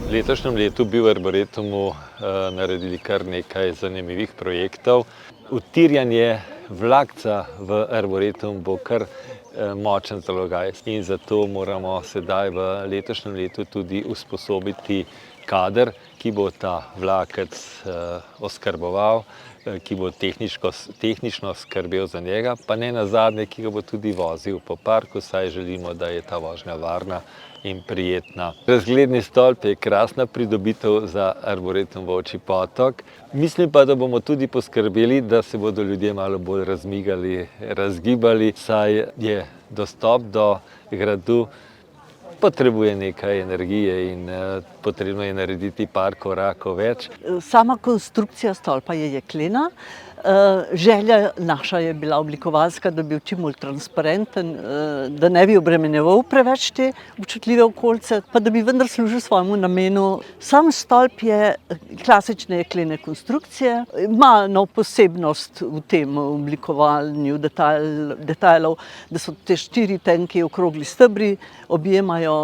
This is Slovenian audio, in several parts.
V letošnjem letu bi v Arboretumu naredili kar nekaj zanimivih projektov. Utirjanje vlakca v Arboretum bo kar močen zalogaj in zato moramo sedaj v letošnjem letu tudi usposobiti kader, ki bo ta vlakec oskrboval, ki bo tehnično skrbel za njega, pa ne nazadnje, ki ga bo tudi vozil po parku, saj želimo, da je ta vožnja varna in prijetna. Razgledni stolp je krasna pridobitev za Arboretum Volčji Potok. Mislim pa, da bomo tudi poskrbeli, da se bodo ljudje malo bolj razmigali, razgibali, saj je dostop do gradu potrebuje nekaj energije in potrebno je narediti par korakov več. Sama konstrukcija stolpa je jeklena. Želja naša je bila oblikovalska, da bi bil čim bolj transparenten, da ne bi obremenjeval preveč te občutljive okolice, pa da bi vendar služil svojemu namenu. Sam stolp je klasične jeklene konstrukcije, ima posebnost v tem oblikovanju detajlov, da so te 4 tenki okrogli stebri, objemajo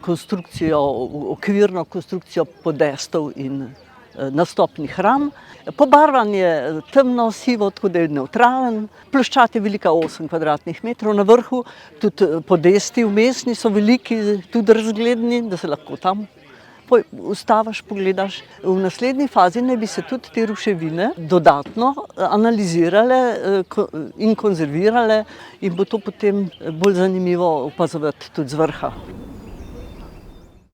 konstrukcijo, okvirno konstrukcijo podestov in nastopnih ram. Pobarvan je temno sivo, tako da je nevtralen. Ploščad je velika 8 kvadratnih metrov, na vrhu tudi podesti vmesni so veliki, tudi razgledni, da se lahko tam ustaviš, pogledaš. V naslednji fazi naj bi se tudi te ruševine dodatno analizirale in konzervirale in bo to potem bolj zanimivo opazovati tudi z vrha.